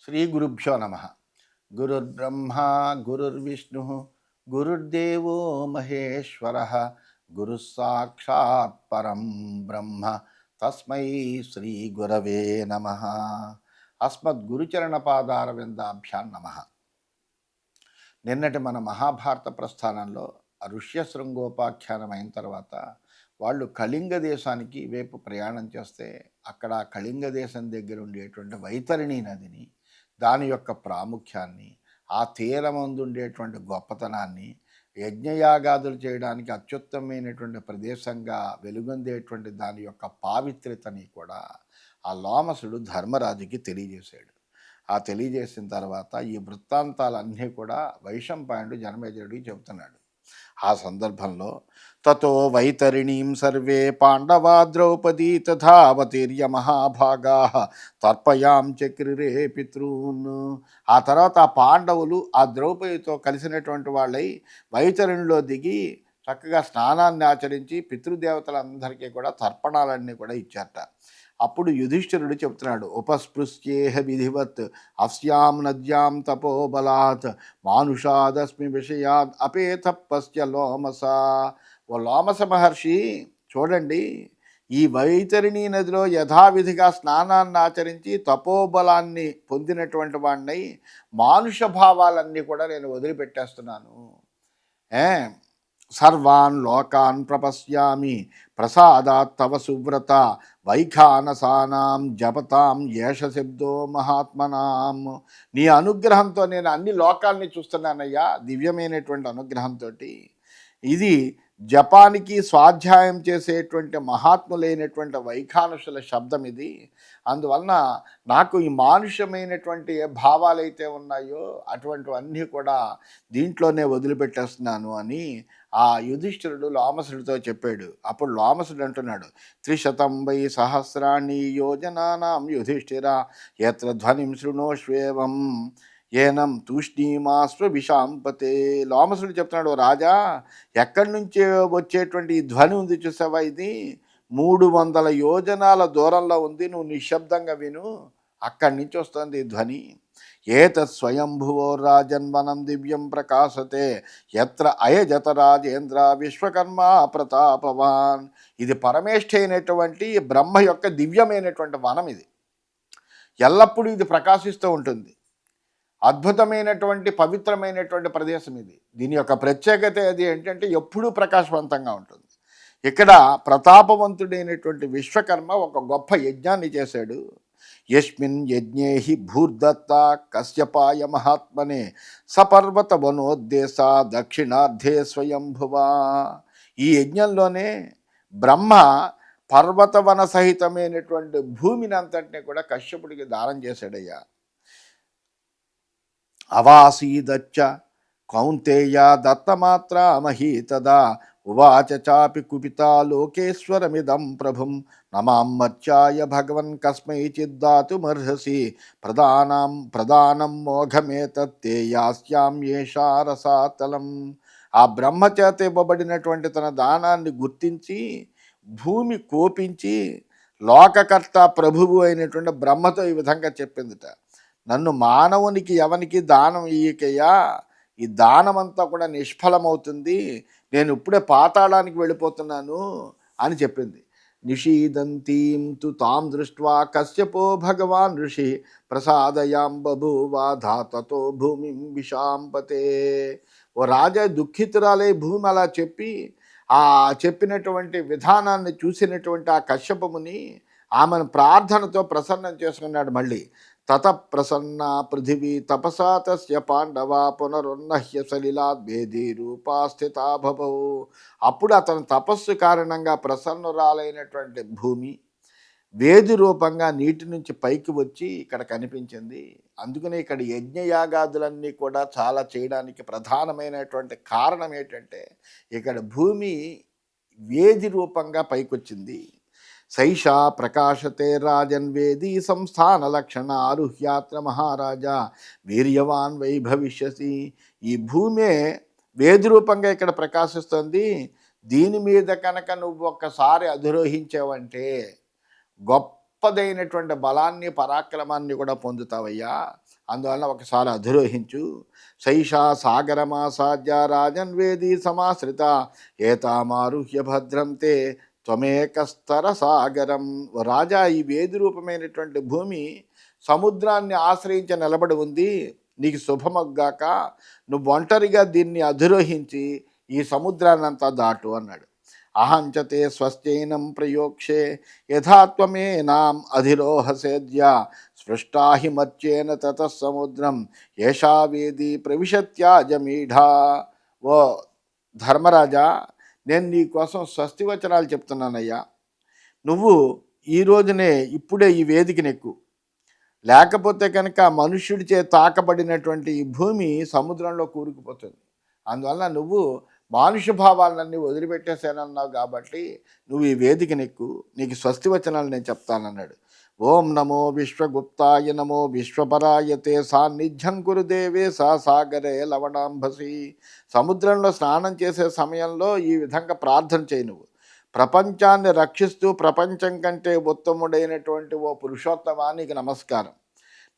శ్రీ గురుభ్యో నమ. గురుర్బ్రహ్మ గురుర్విష్ణు గురుర్దేవో మహేశ్వర గురు సాక్షాత్ పరం బ్రహ్మ తస్మై శ్రీ గురవే నమ. అస్మద్గురుచరణ పాదారవిందాభ్యాం నమ. నిన్నటి మన మహాభారత ప్రస్థానంలో ఋష్యశృంగోపాఖ్యానం అయిన తర్వాత వాళ్ళు కళింగ దేశానికి వైపు ప్రయాణం చేస్తే అక్కడ కళింగ దేశం దగ్గర ఉండేటువంటి వైతరిణి నదిని, దాని యొక్క ప్రాముఖ్యాన్ని, ఆ తీరమందు ఉండేటువంటి గొప్పతనాన్ని, యజ్ఞయాగాదులు చేయడానికి అత్యుత్తమైనటువంటి ప్రదేశంగా వెలుగొందేటువంటి దాని యొక్క పావిత్రతని కూడా ఆ లోమసుడు ధర్మరాజుకి తెలియజేశాడు. ఆ తెలియజేసిన తర్వాత ఈ వృత్తాంతాలన్నీ కూడా వైశంపాయనుడు జనమేజయుడికి చెబుతున్నాడు. ఆ సందర్భంలో తతో వైతరిణీం సర్వే పాండవా ద్రౌపదీ తథావతీర్య మహాభాగా తర్పయాం చక్రిరే పితృన్. ఆ తర్వాత ఆ పాండవులు ఆ ద్రౌపదితో కలిసినటువంటి వాళ్ళై వైతరిణిలో దిగి చక్కగా స్నానాన్ని ఆచరించి పితృదేవతలందరికీ కూడా తర్పణాలన్నీ కూడా ఇచ్చారట. అప్పుడు యుధిష్ఠిరుడు చెప్తున్నాడు, ఉపస్పృశ్యేహ విధివత్ అస్యాం నద్యాం తపోబలాత్ మానుషాదస్మి విషయాద్ అపేతపస్య లోమస. ఓ లోమస మహర్షి చూడండి, ఈ వైతరిణీ నదిలో యథావిధిగా స్నానాన్ని ఆచరించి తపోబలాన్ని పొందినటువంటి వాడినై మానుష భావాలన్నీ కూడా నేను వదిలిపెట్టేస్తున్నాను. సర్వాన్ లోకాన్ ప్రపశ్యామి ప్రసాదాత్ తవ సువ్రత వైఖానసానాం జపతాం ఏష శబ్దో మహాత్మనాం. నీ అనుగ్రహంతో నేను అన్ని లోకాల్ని చూస్తున్నానయ్యా, దివ్యమైనటువంటి అనుగ్రహంతో. ఇది జపానికి స్వాధ్యాయం చేసేటువంటి మహాత్ములైనటువంటి వైఖానసుల శబ్దం ఇది. అందువలన నాకు ఈ మానుష్యమైనటువంటి ఏ భావాలైతే ఉన్నాయో అటువంటివన్నీ కూడా దీంట్లోనే వదిలిపెట్టేస్తున్నాను అని ఆ యుధిష్ఠిరుడు లోమసుడితో చెప్పాడు. అప్పుడు లోమసుడు అంటున్నాడు, 300 వై సహస్రాణి యోజనానాం యుధిష్ఠిర యత్ర ధ్వనిం శృణోష్వేవం ఏనం తూష్ణీమాస్వ విషాంపతే. లోమసుడు చెప్తున్నాడు, రాజా ఎక్కడి నుంచి వచ్చేటువంటి ఈ ధ్వని ఉంది చూసావా, ఇది 300 యోజనాల దూరంలో ఉంది, నువ్వు నిశ్శబ్దంగా విను, అక్కడి నుంచి వస్తుంది ఈ ధ్వని. ఏతత్ స్వయంభువో రాజన్వనం దివ్యం ప్రకాశతే ఎత్ర అయజత రాజేంద్ర విశ్వకర్మ ప్రతాపవాన్. ఇది పరమేష్ఠ అయినటువంటి బ్రహ్మ యొక్క దివ్యమైనటువంటి వనం. ఇది ఎల్లప్పుడూ ఇది ప్రకాశిస్తూ ఉంటుంది. అద్భుతమైనటువంటి పవిత్రమైనటువంటి ప్రదేశం ఇది. దీని యొక్క ప్రత్యేకత అది ఏంటంటే ఎప్పుడూ ప్రకాశవంతంగా ఉంటుంది. ఇక్కడ ప్రతాపవంతుడైనటువంటి విశ్వకర్మ ఒక గొప్ప యజ్ఞాన్ని చేశాడు. యస్మిన్ యజ్ఞేహి భూర్దత్త కశ్యపాయ మహాత్మనే సపర్వత వనోద్దేశ దక్షిణార్థే స్వయంభువా. ఈ యజ్ఞంలోనే బ్రహ్మ పర్వతవన సహితమైనటువంటి భూమిని అంతటినీ కూడా కశ్యపుడికి దానం చేశాడయ్యా. అవాసీదచ్చ కౌంతేయ దత్తమాత్ర మహీతదా ఉవాచ చాపి కుపితా లోకేశ్వరమిదం ప్రభుం నమామర్చాయ భగవన్ కస్మైచిద్దాతుమర్హసి ప్రధానం మోఘమేతత్తే యాస్యాం ఏషా రసాతలం. ఆ బ్రహ్మచేత ఇవ్వబడినటువంటి తన దానాన్ని గుర్తించి భూమి కోపించి లోకకర్త ప్రభువు అయినటువంటి బ్రహ్మతో ఈ విధంగా చెప్పిందిట, నన్ను మానవునికి ఎవనికి దానం ఇయ్యకయ్యా, ఈ దానమంతా కూడా నిష్ఫలమవుతుంది, నేను ఇప్పుడే పాతాళానికి వెళ్ళిపోతున్నాను అని చెప్పింది. నిషీదంతీం తు తాం దృష్ట్వా కశ్యపో భగవాన్ ఋషి ప్రసాదయాం బభూవాధా తతో భూమిం విశాంపతే. ఓ రాజా దుఃఖితురాలే భూమి అలా చెప్పి ఆ చెప్పినటువంటి విధానాన్ని చూసినటువంటి ఆ కశ్యపముని ఆమెను ప్రార్థనతో ప్రసన్నం చేసుకున్నాడు. మళ్ళీ తత ప్రసన్న పృథివీ తపసా తస్య పాండవా పునరున్నహ్య సలిలాద్ భేదీ రూపా స్థితా భవౌ. అప్పుడు అతని తపస్సు కారణంగా ప్రసన్నురాలైనటువంటి భూమి వేది రూపంగా నీటి నుంచి పైకి వచ్చి ఇక్కడ కనిపించింది. అందుకనే ఇక్కడ యజ్ఞయాగాదులన్నీ కూడా చాలా చేయడానికి ప్రధానమైనటువంటి కారణం ఏంటంటే ఇక్కడ భూమి వేది రూపంగా పైకొచ్చింది. సైషా ప్రకాశతే రాజన్ వేదీ సంస్థాన లక్షణ ఆరుహ్యాత్ర మహారాజా వీర్యవాన్ వైభవిష్యసి. ఈ భూమే వేది రూపంగా ఇక్కడ ప్రకాశిస్తుంది. దీని మీద కనుక నువ్వు ఒక్కసారి అధిరోహించావంటే గొప్ప గొప్పదైనటువంటి బలాన్ని పరాక్రమాన్ని కూడా పొందుతావయ్యా. అందువల్ల ఒకసారి అధిరోహించు. శైషా సాగరమాసాద్య రాజన్వేదీ సమాశ్రిత ఏతామారుహ్య భద్రం తే త్వమేకస్తర సాగరం. రాజా, ఈ వేది రూపమైనటువంటి భూమి సముద్రాన్ని ఆశ్రయించి నిలబడి ఉంది. నీకు శుభమగ్గాక నువ్వు ఒంటరిగా దీన్ని అధిరోహించి ఈ సముద్రాన్నంతా దాటు అన్నాడు. అహంచతే స్వస్యైనం ప్రయోక్షే యథాత్వమేనాం అధిరోహసేద్య స్పృష్టాహి మత్యేన తతః సముద్రం ఏషా వేది ప్రవిశత్యాజమీఢా. ఓ ధర్మరాజా, నేను నీ కోసం స్వస్తి వచనాలు చెప్తున్నానయ్యా. నువ్వు ఈ రోజునే ఇప్పుడే ఈ వేదికనెక్కు. లేకపోతే కనుక మనుష్యుడిచే తాకబడినటువంటి ఈ భూమి సముద్రంలో కూరుకుపోతుంది. అందువల్ల నువ్వు మానుష భావాలన్నీ వదిలిపెట్టేశానన్నావు కాబట్టి నువ్వు ఈ వేదికనెక్కు, నీకు స్వస్తి వచనాలు నేను చెప్తానన్నాడు. ఓం నమో విశ్వగుప్తాయ నమో విశ్వపరాయతే సాన్నిధ్యం కురు దేవే సా సాగరే లవణాంభసి. సముద్రంలో స్నానం చేసే సమయంలో ఈ విధంగా ప్రార్థన చేయి. నువ్వు ప్రపంచాన్ని రక్షిస్తూ ప్రపంచం కంటే ఉత్తముడైనటువంటి ఓ పురుషోత్తమానికి నమస్కారం.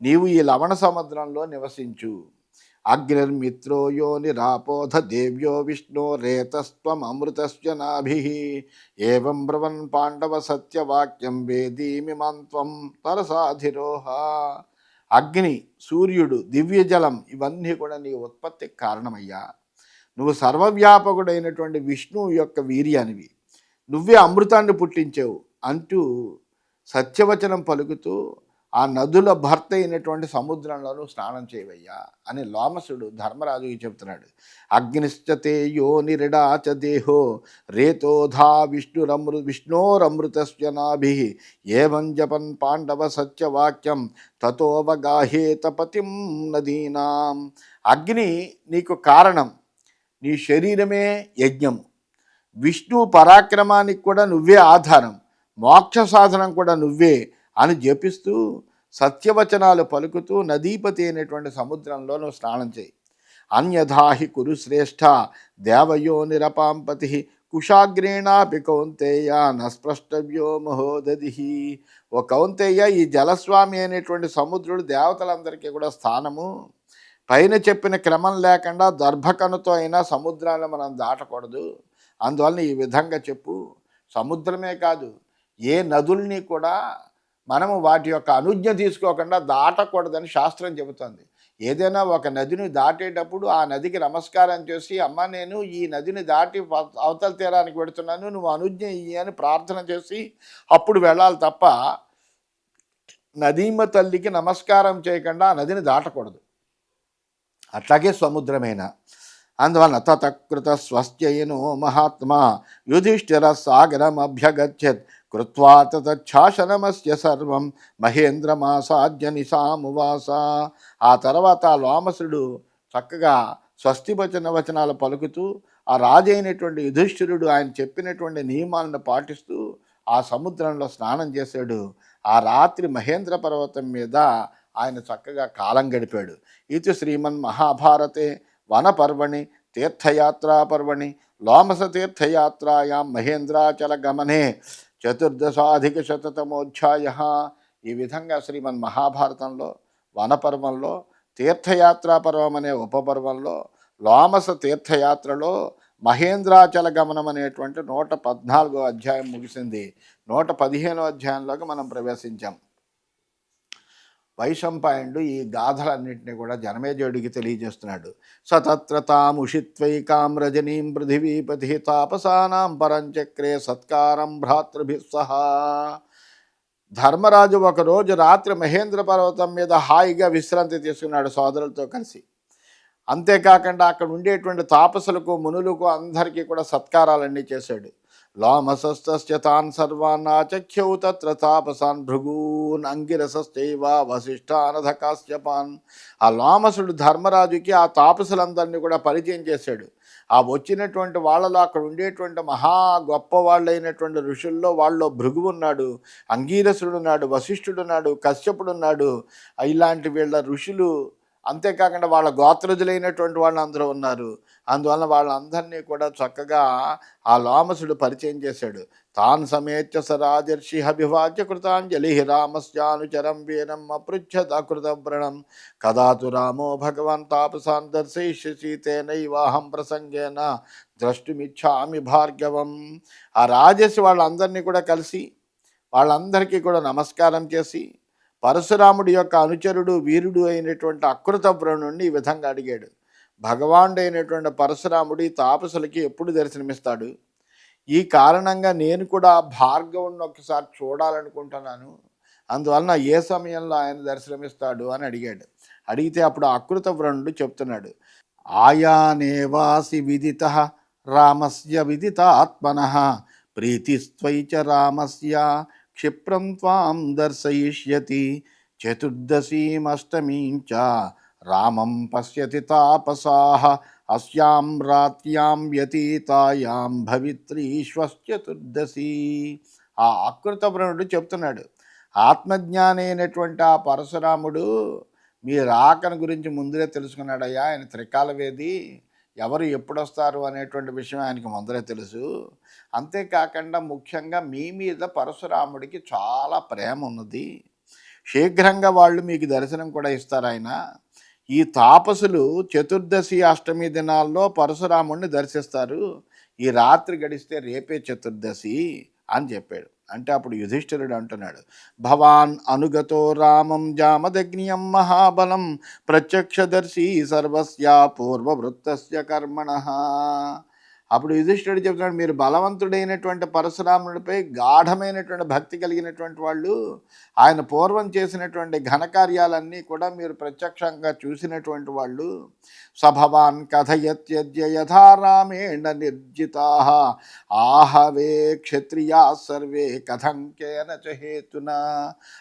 నీవు ఈ లవణ సముద్రంలో నివసించు. అగ్నిర్మిత్రో యో నిరాపోధ దేవ్యో విష్ణో రేతస్త్వం అమృతస్య నాభిః ఏవం బ్రవన్ పాండవ సత్యవాక్యం వేదీమిమంత్వం తరసాధిరోహ. అగ్ని, సూర్యుడు, దివ్యజలం ఇవన్నీ కూడా నీ ఉత్పత్తికి కారణమయ్యా. నువ్వు సర్వవ్యాపకుడైనటువంటి విష్ణువు యొక్క వీర్యానివి, నువ్వే అమృతాన్ని పుట్టించావు అంటూ సత్యవచనం పలుకుతూ ఆ నదుల భర్త అయినటువంటి సముద్రంలోనూ స్నానం చేయవయ్యా అని లోమసుడు ధర్మరాజుకి చెప్తున్నాడు. అగ్నిశ్చతే యో నిరిడాచ దేహో రేతోధా విష్ణోరమృతస్య నాభిః ఏవం జపన్ పాండవ సత్యవాక్యం తతోవగాహేత పతిం నదీనాం. అగ్ని నీకు కారణం, నీ శరీరమే యజ్ఞము. విష్ణు పరాక్రమానికి కూడా నువ్వే ఆధారం, మోక్ష సాధనం కూడా నువ్వే అని జపిస్తూ సత్యవచనాలు పలుకుతూ నదీపతి అయినటువంటి సముద్రంలో నువ్వు స్నానం చేయి. అన్యథాహి కురు శ్రేష్ఠ దేవయో నిరపాంపతి కుశాగ్రేణాపి కౌంతేయ నస్పృష్టవ్యో మహోదధి. ఓ కౌంతేయ, ఈ జలస్వామి అనేటువంటి సముద్రుడు దేవతలందరికీ కూడా స్థానము. పైన చెప్పిన క్రమం లేకుండా దర్భకనుతో అయినా సముద్రాన్ని మనం దాటకూడదు. అందువలన ఈ విధంగా చెప్పు. సముద్రమే కాదు, ఏ నదుల్ని కూడా మనము వాటి యొక్క అనుజ్ఞ తీసుకోకుండా దాటకూడదని శాస్త్రం చెబుతుంది. ఏదైనా ఒక నదిని దాటేటప్పుడు ఆ నదికి నమస్కారం చేసి, అమ్మ నేను ఈ నదిని దాటి అవతల తీరానికి వెడుతున్నాను, నువ్వు అనుజ్ఞ ఇయ్యి అని ప్రార్థన చేసి అప్పుడు వెళ్ళాలి తప్ప నదీమ తల్లికి నమస్కారం చేయకుండా ఆ నదిని దాటకూడదు. అట్లాగే సముద్రమైన. అందువలన తతకృత స్వస్యయనో మహాత్మా యుధిష్ఠిర సాగరమభ్యగచ్చత్ కృత్వా తచ్ఛాసనమస్య సర్వం మహేంద్రమాసాద్య నిశామువాస. ఆ తర్వాత లోమసుడు చక్కగా స్వస్తి వచనాలు పలుకుతూ ఆ రాజైనటువంటి యుధిష్ఠిరుడు ఆయన చెప్పినటువంటి నియమాలను పాటిస్తూ ఆ సముద్రంలో స్నానం చేశాడు. ఆ రాత్రి మహేంద్ర పర్వతం మీద ఆయన చక్కగా కాలం గడిపాడు. ఇది శ్రీమన్ మహాభారతే వనపర్వణి తీర్థయాత్రాపర్వణి లోమస తీర్థయాత్రాయాం మహేంద్రాచల గమనే 14,000 ఈ విధంగా శ్రీమన్ మహాభారతంలో వనపర్వంలో తీర్థయాత్రా పర్వం అనే ఉపపర్వంలో లోమస తీర్థయాత్రలో మహేంద్రాచల గమనం అనేటువంటి 114వ అధ్యాయం ముగిసింది. 115వ అధ్యాయంలోకి మనం ప్రవేశించాం. వైశంపాయనుడు ఈ గాథలన్నింటినీ కూడా జనమేజయుడికి తెలియజేస్తున్నాడు. సతత్రతాముషిత్వైకాం రజనీం పృథివీపతి తాపసానాం పరంచక్రే సత్కారం భ్రాతృభిః సహా. ధర్మరాజు ఒకరోజు రాత్రి మహేంద్ర పర్వతం మీద హాయిగా విశ్రాంతి తీసుకున్నాడు సోదరులతో కలిసి. అంతేకాకుండా అక్కడ ఉండేటువంటి తాపసులకు మునులకు అందరికీ కూడా సత్కారాలన్నీ చేశాడు. లోమసస్తస్య తాన్ సర్వాన్ ఆచఖ్యౌ తత్ర తాపసాన్ భృగూన్ అంగిరసశ్చైవ వశిష్ఠానధ కాశ్యపాన్. ఆ లోమసుడు ధర్మరాజుకి ఆ తాపసులందరినీ కూడా పరిచయం చేశాడు. ఆ వచ్చినటువంటి వాళ్ళలో అక్కడ ఉండేటువంటి మహా గొప్ప వాళ్ళైనటువంటి ఋషుల్లో వాళ్ళలో భృగు ఉన్నాడు, అంగీరసుడు ఉన్నాడు, వశిష్ఠుడు ఉన్నాడు, కశ్యపుడు ఉన్నాడు. ఇలాంటి వీళ్ళ ఋషులు అంతేకాకుండా వాళ్ళ గోత్రజులైనటువంటి వాళ్ళు అందరూ ఉన్నారు. అందువలన వాళ్ళందరినీ కూడా చక్కగా ఆ లోమసుడు పరిచయం చేశాడు. తాన్ సమేత్య స రాజర్షి అభివాచ్య కృతాంజలి రామస్యానుచరం వీరం అపృచ్ఛత్ అకృతవ్రణం కదాతు రామో భగవాన్ తాపసాన్ దర్శయిష్యసి తేనైవాహం ప్రసంగేన ద్రష్టుమిచ్ఛామి భార్గవం. ఆ రాజర్షి వాళ్ళందరినీ కూడా కలిసి వాళ్ళందరికీ కూడా నమస్కారం చేసి పరశురాముడి యొక్క అనుచరుడు వీరుడు అయినటువంటి అకృతవ్రణుణ్ణి ఈ విధంగా అడిగాడు. భగవానుడు అయినటువంటి పరశురాముడి తాపసులకి ఎప్పుడు దర్శనమిస్తాడు? ఈ కారణంగా నేను కూడా భార్గవుని ఒకసారి చూడాలనుకుంటున్నాను. అందువలన ఏ సమయంలో ఆయన దర్శనమిస్తాడు అని అడిగాడు. అడిగితే అప్పుడు అకృతవ్రణుడు చెప్తున్నాడు. ఆయానేవాసి విదిత రామస్య విదితాత్మనః ప్రీతిస్త్వైచ రామస్య క్షిప్రం త్వాం దర్శయిష్యతి చతుర్దశీమష్టమీంచ రామం పశ్యతి తాపసాః అస్యాం రాత్యాం వ్యతీతాయాం భవిత్రీశ్వశ్చతుర్దశి. ఆ అకృతవ్రణుడు చెప్తున్నాడు, ఆత్మజ్ఞాని అయినటువంటి ఆ పరశురాముడు మీ రాకను గురించి ముందులే తెలుసుకున్నాడయ్యా. ఆయన త్రికాలవేది, ఎవరు ఎప్పుడొస్తారు అనేటువంటి విషయం ఆయనకి ముందరే తెలుసు. అంతేకాకుండా ముఖ్యంగా మీ మీద పరశురాముడికి చాలా ప్రేమ ఉన్నది. శీఘ్రంగా వాళ్ళు మీకు దర్శనం కూడా ఇస్తారు ఆయన. ఈ తాపసులు చతుర్దశి అష్టమి దినాల్లో పరశురాముడిని దర్శిస్తారు. ఈ రాత్రి గడిస్తే రేపే చతుర్దశి అని చెప్పాడు. అంటే అప్పుడు యుధిష్ఠిరుడు అంటున్నాడు, భవాన్ అనుగతో రామం జామదగ్నియం మహాబలం ప్రత్యక్షదర్శి సర్వస్య పూర్వవృత్తస్య కర్మణః. అప్పుడు యుధిష్ఠిరుడు చెప్తున్నాడు, మీరు బలవంతుడైనటువంటి పరశురాముడిపై గాఢమైనటువంటి భక్తి కలిగినటువంటి వాళ్ళు, ఆయన పూర్వం చేసినటువంటి ఘనకార్యాలన్నీ కూడా మీరు ప్రత్యక్షంగా చూసినటువంటి వాళ్ళు. సభవాన్ కథయత్యద్య యథా రామేణ నిర్జితాః ఆహవే క్షత్రియా సర్వే కథంకేన చ హేతునా.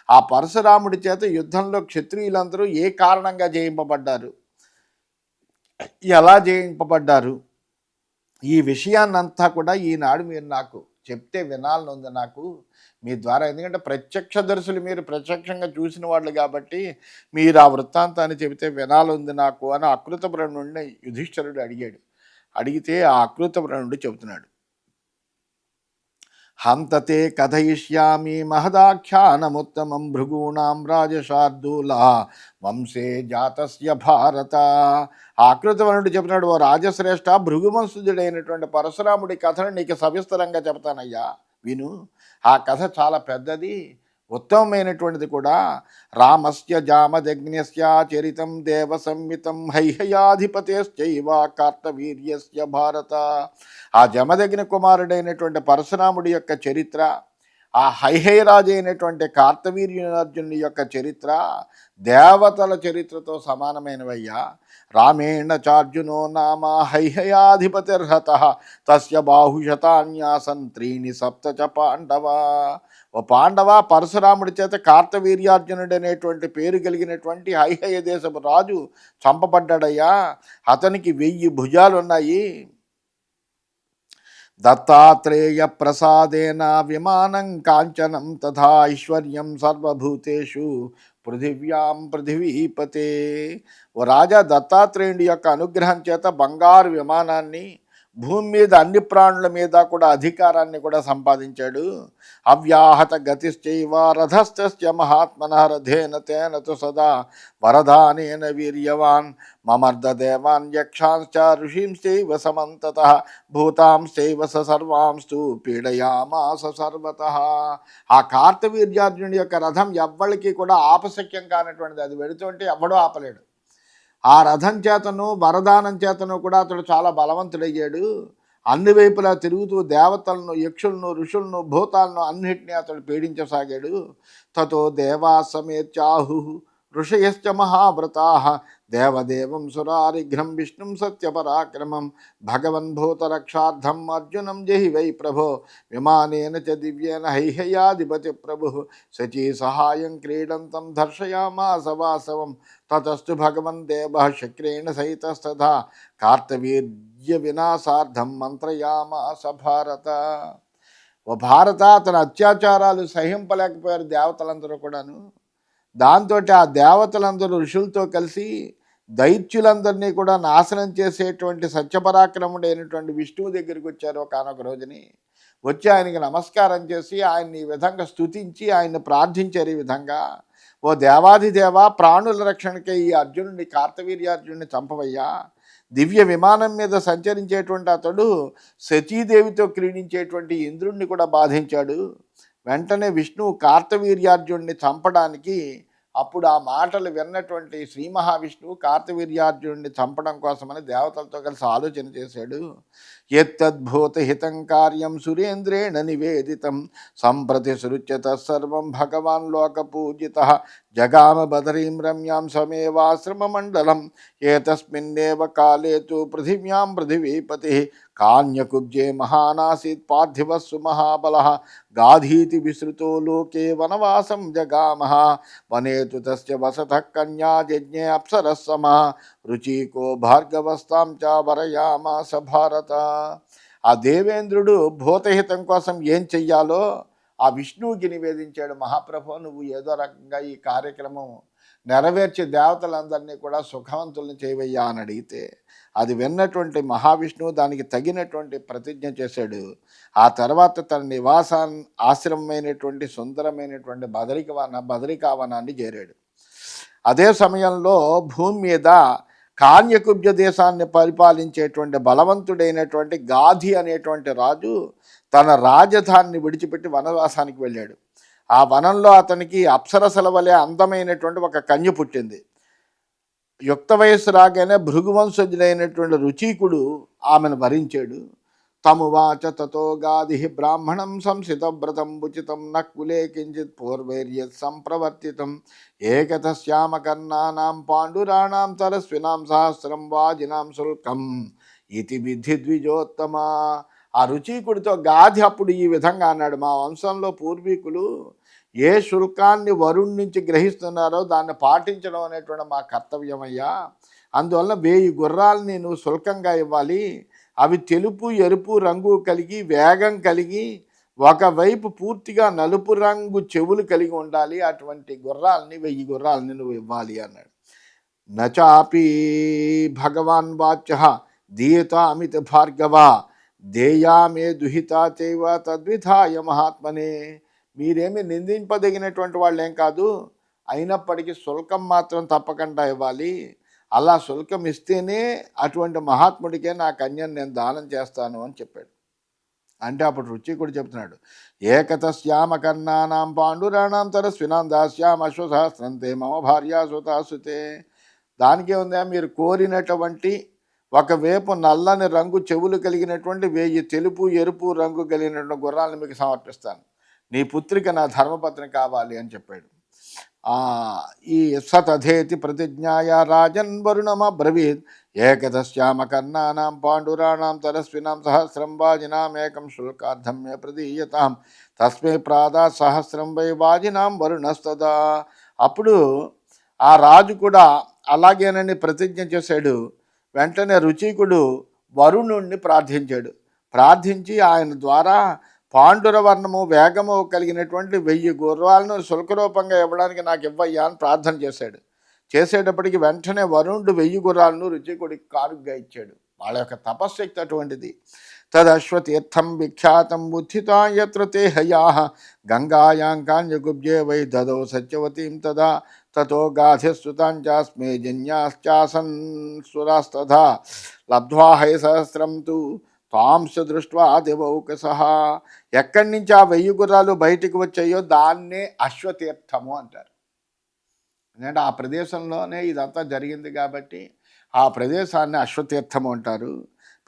ఆ పరశురాముడి చేత యుద్ధంలో క్షత్రియులందరూ ఏ కారణంగా జయింపబడ్డారు, ఎలా జయింపబడ్డారు, ఈ విషయాన్నంతా కూడా ఈనాడు మీరు నాకు చెప్తే వినాలని ఉంది నాకు మీ ద్వారా. ఎందుకంటే ప్రత్యక్షదర్శులు, మీరు ప్రత్యక్షంగా చూసిన వాళ్ళు కాబట్టి మీరు ఆ వృత్తాంతాన్ని చెబితే వినాలుంది నాకు అని అకృతవ్రణుడిని యుధిష్ఠిరుడు అడిగాడు. అడిగితే ఆ అకృతవ్రణుడు చెబుతున్నాడు, హంతతే కథయిష్యామి మహదాఖ్యానముత్తమం భృగూణాం రాజశార్దూల వంశే జాతస్య భారత. ఆకృతవర్ణుడు చెప్తున్నాడు, ఓ రాజశ్రేష్ఠ, భృగువంశుడైనటువంటి పరశురాముడి కథను నీకు సవిస్తరంగా చెబుతానయ్యా, విను. ఆ కథ చాలా పెద్దది, ఉత్తమమైనటువంటిది కూడా. రామస్య జామదగ్న్యస్య చరితం దేవ సంహితం హైహయాధిపతేశ్చైవ కార్తవీర్యస్య భారత. ఆ జమదగ్ని కుమారుడైనటువంటి పరశురాముడి యొక్క చరిత్ర, ఆ హైహయరాజు అయినటువంటి కార్తవీర్యార్జునుడి యొక్క చరిత్ర దేవతల చరిత్రతో సమానమైనవయ్యా. రామేణ చార్జునో నామ హైహయాధిపతిర్హత తస్య బాహుశతాన్యాసన్ త్రీణి సప్త చ పాండవ. ఓ పాండవ, పరశురాముడి చేత కార్తవీర్యార్జునుడు అనేటువంటి పేరు కలిగినటువంటి హైహయ దేశపు రాజు చంపబడ్డాడయ్యా. అతనికి 1000 భుజాలున్నాయి. దత్తాత్రేయ ప్రసాదేన విమానం కాంచనం తథా ఐశ్వర్యం సర్వభూతేషు పృథివ్యాం పృథివీపతే. ఓ రాజా, దత్తాత్రేయుడి యొక్క అనుగ్రహం చేత బంగారు విమానాన్ని, భూమి మీద అన్ని ప్రాణుల మీద కూడా అధికారాన్ని కూడా సంపాదించాడు. అవ్యాహత గతిశ్చైవ రథస్థస్య మహాత్మనః రథేన తేన తు సదా వరదానేన వీర్యవాన్ మమర్దదేవాన్ యక్షాంశ్చ ఋషీంశ్చైవ సమంతతః భూతాంశ్చైవ స సర్వాంస్తు పీడయామాస సర్వతః. ఆ కార్తవీర్యార్జునుడి యొక్క రథం ఎవ్వరికి కూడా ఆపశక్యం కానటువంటిది. అది వెళుతుంటే ఎవ్వడూ ఆపలేడు. ఆ రథం చేతను వరదానం చేతను కూడా అతడు చాలా బలవంతుడయ్యాడు. అన్ని వైపులా తిరుగుతూ దేవతలను, యక్షులను, ఋషులను, భూతాలను అన్నిటినీ అతడు పీడించసాగాడు. తతో దేవా సమేత్యాహు ఋషయశ్చ మహావ్రతాః దేవదేవం సురారిఘ్రం విష్ణుం సత్యపరాక్రమం భగవన్ భూతరక్షార్థం అర్జునం జహి వై ప్రభో విమానేన చ దివ్యేన హైహయాధిపతి ప్రభు శచీ సహాయం క్రీడంతం దర్శయామాస వాసవం తతస్తు భగవన్ దేవ శక్రేణ సహితస్తథా కార్తవీర్య వినాశార్థం మంత్రయామాస భారత. ఓ భారత, అతని అత్యాచారాలు సహింపలేకపోయారు దేవతలందరూ కూడాను. దాంతో ఆ దేవతలందరూ ఋషులతో కలిసి దైత్యులందరినీ కూడా నాశనం చేసేటువంటి సత్యపరాక్రముడైనటువంటి విష్ణువు దగ్గరికి వచ్చారు ఒకనొక రోజుని. వచ్చి ఆయనకి నమస్కారం చేసి ఆయన్ని ఈ విధంగా స్తుతించి ఆయన్ని ప్రార్థించారు ఈ విధంగా, ఓ దేవాదిదేవ, ప్రాణుల రక్షణకే ఈ అర్జునుడిని, కార్తవీర్యార్జునుడిని చంపవయ్యా. దివ్య విమానం మీద సంచరించేటువంటి అతడు సతీదేవితో క్రీడించేటువంటి ఇంద్రుణ్ణి కూడా బాధించాడు. వెంటనే విష్ణువు కార్తవీర్యార్జునుడిని చంపడానికి, అప్పుడు ఆ మాటలు విన్నటువంటి శ్రీ మహావిష్ణువు కార్తవీర్యార్జునుడిని చంపడం కోసమని దేవతలతో కలిసి ఆలోచన చేశాడు. ఎత్తద్భూత హితం కార్యం సురేంద్రేణ నివేదితం సంప్రతి సృచ్యత సర్వం భగవాన్ లోకపూజిత జగామ బదరీం రమ్యాం సమేవాశ్రమమండలం ఏతస్మిన్నేవ కాలే తు పృథివ్యాం పృథివీపతి కాన్యకుబ్జే మహానాసీత్ పార్థివస్సు మహాబలః గాధీతి విసృతో లోకే వనవాసం జగామః వనేతు తస్య వసతః కన్యా యజ్ఞే అప్సరः సమः రుచికో భార్గవస్తాం చ వరయామాస భారత. ఆ దేవేంద్రుడు భూతహితం కోసం ఏం చెయ్యాలో ఆ విష్ణువుకి నివేదించాడు. మహాప్రభు, నువ్వు ఏదో రకంగా ఈ కార్యక్రమం నెరవేర్చి దేవతలందరినీ కూడా సుఖవంతుల్ని చేయవయ్యా అని అడిగితే, అది విన్నటువంటి మహావిష్ణువు దానికి తగినటువంటి ప్రతిజ్ఞ చేశాడు. ఆ తర్వాత తన ఆశ్రమమైనటువంటి సుందరమైనటువంటి బదరికావనాన్ని చేరాడు. అదే సమయంలో భూమి మీద కాన్యకుబ్జ దేశాన్ని పరిపాలించేటువంటి బలవంతుడైనటువంటి గాధి అనేటువంటి రాజు తన రాజధానిని విడిచిపెట్టి వనవాసానికి వెళ్ళాడు. ఆ వనంలో అతనికి అప్సరసల వలె అందమైనటువంటి ఒక కన్య పుట్టింది. యుక్త వయస్సు రాగానే భృగువంశజుడైనటువంటి రుచీకుడు ఆమెను వరించాడు. తమువాచ తతో గాది బ్రాహ్మణం సంసితవ్రతం ఉచితం నక్కులే కించిత్ పూర్వైర్యత్ సంప్రవర్తితం ఏకతశ్యామకర్ణానాం పాండురాణాం తరస్వినాం సహస్రం వాజినాం శుల్కం ఇతి విధి ద్విజోత్తమ. ఆ రుచీకుడితో గాది అప్పుడు ఈ విధంగా అన్నాడు, మా వంశంలో పూర్వీకులు ఏ శుల్కాన్ని వరుణ్ నుంచి గ్రహిస్తున్నారో దాన్ని పాటించడం అనేటువంటి మా కర్తవ్యమయ్యా. అందువల్ల 1000 గుర్రాలని నువ్వు శుల్కంగా ఇవ్వాలి. అవి తెలుపు ఎరుపు రంగు కలిగి వేగం కలిగి ఒకవైపు పూర్తిగా నలుపు రంగు చెవులు కలిగి ఉండాలి. అటువంటి గుర్రాలని 1000 గుర్రాలని నువ్వు ఇవ్వాలి అన్నాడు. నచాపి భగవాన్ వాచ్య దీయత అమిత భార్గవ దేయామే దుహిత చైవ తద్విధాయ మహాత్మనే. మీరేమి నిందింపదగినటువంటి వాళ్ళు ఏం కాదు, అయినప్పటికీ శుల్కం మాత్రం తప్పకుండా ఇవ్వాలి. అలా శుల్కం ఇస్తేనే అటువంటి మహాత్ముడికే నా కన్యను నేను దానం చేస్తాను అని చెప్పాడు. అంటే అప్పుడు రుచికుడు చెప్తున్నాడు, ఏకతశ్యామకర్ణానాం పాండురాణాం తరస్వినాం దాస్యాం అశ్వసహస్రంతే మమ భార్యా సుతాసుతే. దానికే ఉందా, మీరు కోరినటువంటి ఒకవైపు నల్లని రంగు చెవులు కలిగినటువంటి 1000 తెలుపు ఎరుపు రంగు కలిగినటువంటి గుర్రాలను మీకు సమర్పిస్తాను. నీ పుత్రిక నా ధర్మపత్ని కావాలి అని చెప్పాడు. ఈ సతధేతి ప్రతిజ్ఞాయ రాజన్ వరుణమబ్రవీత్ ఏకదశ్యామకర్ణానాం పాండురాణాం తరస్వినాం సహస్రం వాజినాం ఏకం శుల్కార్థం మే ప్రదీయతాం తస్మే ప్రాదా సహస్రం వై వాజినాం వరుణస్తదా. అప్పుడు ఆ రాజు కూడా అలాగేనని ప్రతిజ్ఞ చేశాడు. వెంటనే రుచికుడు వరుణుణ్ణి ప్రార్థించాడు. ప్రార్థించి ఆయన ద్వారా పాండురవర్ణము వేగము కలిగినటువంటి 1000 గుర్రాలను శుల్కరూపంగా ఇవ్వడానికి నాకు ఇవ్వయ్యా అని ప్రార్థన చేశాడు. చేసేటప్పటికి వెంటనే వరుణుడు 1000 గుర్రాలను రుచికుడికి కానుకగా ఇచ్చాడు. వాళ్ళ యొక్క తపశ్శక్తి అటువంటిది. తదశ్వతీర్థం విఖ్యాతం బుద్ధితా యత్ర తే హయా గంగాయాంకాన్యగుబ్జే వై దదౌ సత్యవతీం తదా తతో గాధిస్తుతాంచాస్మే జన్యాశ్చాసన్ సురాస్తథా లబ్ధ్వా హై సహస్రం తు తాంశ దృష్ట్వా దివౌకసహ. ఎక్కడి నుంచి ఆ 1000 గుర్రాలు బయటికి వచ్చాయో దాన్నే అశ్వతీర్థము అంటారు. ఎందుకంటే ఆ ప్రదేశంలోనే ఇదంతా జరిగింది కాబట్టి ఆ ప్రదేశాన్ని అశ్వతీర్థము అంటారు.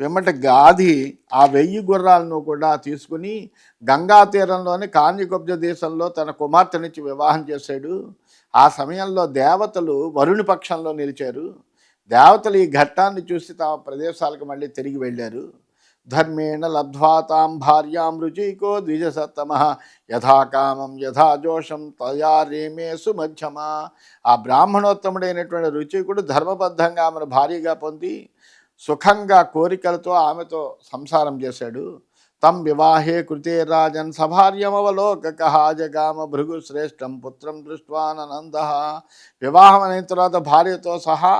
పిమ్మట గాది ఆ 1000 గుర్రాలను కూడా తీసుకుని గంగా తీరంలోని కాన్యకుబ్జ దేశంలో తన కుమార్తెనిచ్చి వివాహం చేశాడు. ఆ సమయంలో దేవతలు వరుణి పక్షంలో నిలిచారు. దేవతలు ఈ ఘట్టాన్ని చూసి తమ ప్రదేశాలకు మళ్ళీ తిరిగి వెళ్ళారు. ధర్మేణ లబ్ధ్వా తాం భార్యాం రుచికో ద్విజసత్తమ యథాకామం యథాజోషం తయా రేమే సుమధ్యమ. ఆ బ్రాహ్మణోత్తముడైనటువంటి రుచికుడు ధర్మబద్ధంగా ఆమెను భార్యగా పొంది సుఖంగా కోరికలతో ఆమెతో సంసారం చేశాడు. తం వివాహే కృతే రాజన్ సభార్యమవలోకకః జగామ భృగు శ్రేష్టం పుత్రం దృష్ట్వానంద. వివాహం అయిన తర్వాత భార్యతో సహా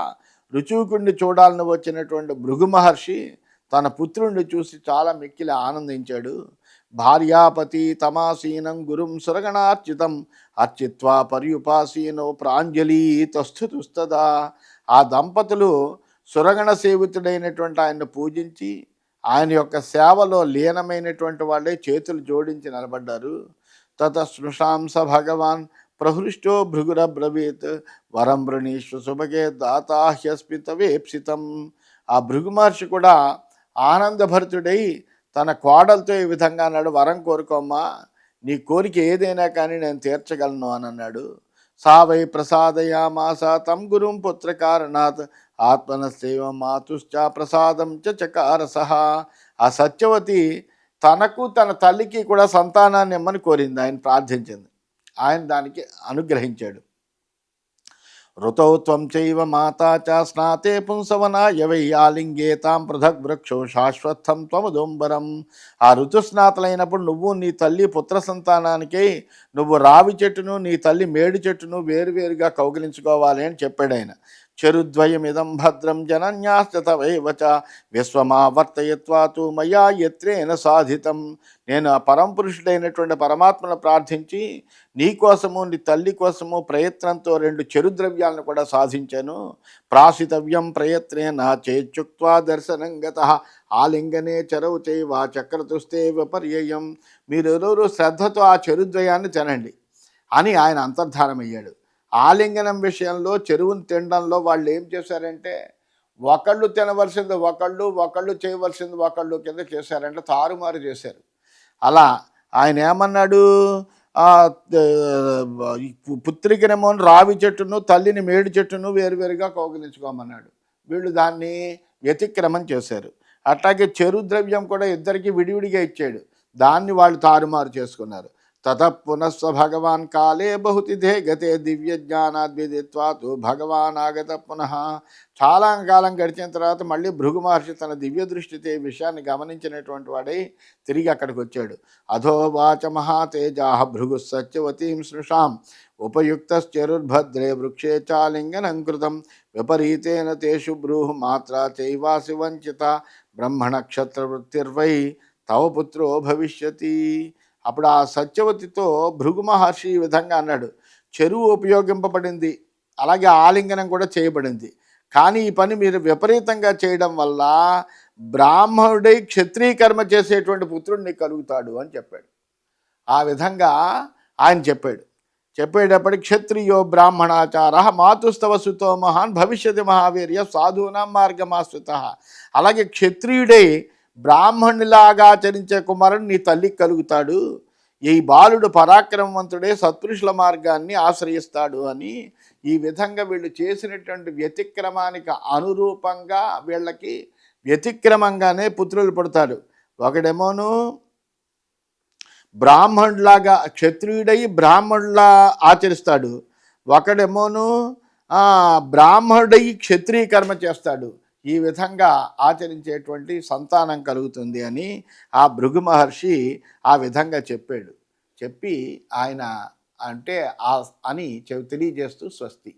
ఋచూకుడిని చూడాలని వచ్చినటువంటి భృగు మహర్షి తన పుత్రుణ్ణి చూసి చాలా మిక్కిలి ఆనందించాడు. భార్యాపతి తమాసీనం గురుం సురగణార్చితం అర్చిత్వా పర్యుపాసీనో ప్రాంజలి తస్థుతుస్తదా. ఆ దంపతులు సురగణ సేవితుడైనటువంటి ఆయన్ను పూజించి ఆయన యొక్క సేవలో లీనమైనటువంటి వాళ్ళే చేతులు జోడించి నిలబడ్డారు. తతస్పృశాంస భగవాన్ ప్రహృష్టో భృగురబ్రవీత్ వరం వృణీశ్వ సుభగే దాతాహ్యస్మితవేప్సితం. ఆ భృగు మహర్షి కూడా ఆనందభరితుడై తన కోడలతో ఈ విధంగా అన్నాడు, వరం కోరుకోమ్మా, నీ కోరిక ఏదైనా కానీ నేను తీర్చగలను అని అన్నాడు. సా వై ప్రసాదయామాస తం గురుం పుత్రకారణాత్ ఆత్మనస్యైవ మాతుశ్చ ప్రసాదం చకార సహా. ఆ సత్యవతి తనకు తన తల్లికి కూడా సంతానాన్ని ఇమ్మని కోరింది, ఆయన ప్రార్థించింది. ఆయన దానికి అనుగ్రహించాడు. ఋతౌ త్వం చైవ మాతా చ స్నాతే పుంసవనాయ వై ఆలింగే తాం పృథక్ వృక్షో శాశ్వత్థం త్వముదోంబరం. ఆ ఋతుస్నాతలైనప్పుడు నువ్వు నీ తల్లి పుత్ర సంతానానికి నువ్వు రావి చెట్టును నీ తల్లి మేడి చెట్టును వేరువేరుగా కౌగిలించుకోవాలి అని చెప్పాడు ఆయన. చెరుద్వయమిదం భద్రం జనన్యాశ్చ తవైవ చ విశ్వమావర్తయత్వా తు మయా యత్రేణ సాధితం. నేను ఆ పరమపురుషుడైనటువంటి పరమాత్మను ప్రార్థించి నీ కోసము నీ తల్లి కోసము ప్రయత్నంతో 2 చెరుద్రవ్యాలను కూడా సాధించాను. ప్రాసితవ్యం ప్రయత్నేన చేత్యుక్త్వా దర్శనం గతః ఆలింగనే చరవు చైవ చక్రతుస్తే విపర్యయం. మీరెవరెవరు శ్రద్ధతో ఆ చెరుద్వయాన్ని తినండి అని ఆయన అంతర్ధానమయ్యాడు. ఆలింగనం విషయంలో చెరువును తినడంలో వాళ్ళు ఏం చేశారంటే ఒకళ్ళు తినవలసింది ఒకళ్ళు చేయవలసింది ఒకళ్ళు కింద చేశారంటే తారుమారు చేశారు. అలా ఆయన ఏమన్నాడు, పుత్రికనేమో రావి చెట్టును తల్లిని మేడి చెట్టును వేరువేరుగా కౌగిలించుకోమన్నాడు. వీళ్ళు దాన్ని వ్యతిక్రమం చేశారు. అట్లాగే చెరుద్రవ్యం కూడా ఇద్దరికి విడివిడిగా ఇచ్చాడు, దాన్ని వాళ్ళు తారుమారు చేసుకున్నారు. తత పునఃస్వ భగవాన్ కాలే బహుతిథే గతే దివ్య జ్ఞానాద్విదిత్వాతు భగవాన్ ఆగత పునః. చాలా కాలం గడిచిన తర్వాత మళ్ళీ భృగు మహర్షి తన దివ్య దృష్టితో ఈ విషయాన్ని గమనించినటువంటి వాడై తిరిగి అక్కడికి వచ్చాడు. అధోవాచ మహాతేజా భృగు సత్యవతీం స్నుషాం ఉపయుక్తశ్చరుర్భద్రే వృక్షే చాలింగనం కృతం విపరీతేన తేషు బ్రూహు మాత్రా చైవాసి వంచిత బ్రహ్మణక్షత్రవృత్తిర్వై తవ పుత్రో భవిష్యతి. అప్పుడు ఆ సత్యవతితో భృగు మహర్షి ఈ విధంగా అన్నాడు, చెరువు ఉపయోగింపబడింది, అలాగే ఆలింగనం కూడా చేయబడింది, కానీ ఈ పని మీరు విపరీతంగా చేయడం వల్ల బ్రాహ్మణుడై క్షత్రియకర్మ చేసేటువంటి పుత్రుడు నీకు కలుగుతాడు అని చెప్పాడు. ఆ విధంగా ఆయన చెప్పేటప్పటికి క్షత్రియో బ్రాహ్మణాచార మాతుస్తవ సుతో మహాన్ భవిష్యతి మహావీర్య సాధూనాం మార్గమాశ్రిత. అలాగే క్షత్రియుడై బ్రాహ్మణులాగా ఆచరించే కుమారుడు నీ తల్లికి కలుగుతాడు. ఈ బాలుడు పరాక్రమవంతుడే సత్పురుషుల మార్గాన్ని ఆశ్రయిస్తాడు అని ఈ విధంగా వీళ్ళు చేసినటువంటి వ్యతిక్రమానికి అనురూపంగా వీళ్ళకి వ్యతిక్రమంగానే పుత్రులు పుడతాడు. ఒకడేమోను బ్రాహ్మణులాగా క్షత్రియుడై బ్రాహ్మణులా ఆచరిస్తాడు, ఒకడేమోను బ్రాహ్మణుడై క్షత్రియ కర్మ చేస్తాడు. ఈ విధంగా ఆచరించేటువంటి సంతానం కలుగుతుంది అని ఆ భృగు మహర్షి ఆ విధంగా చెప్పి ఆయన అంటే అని తెలియజేస్తూ స్వస్తి.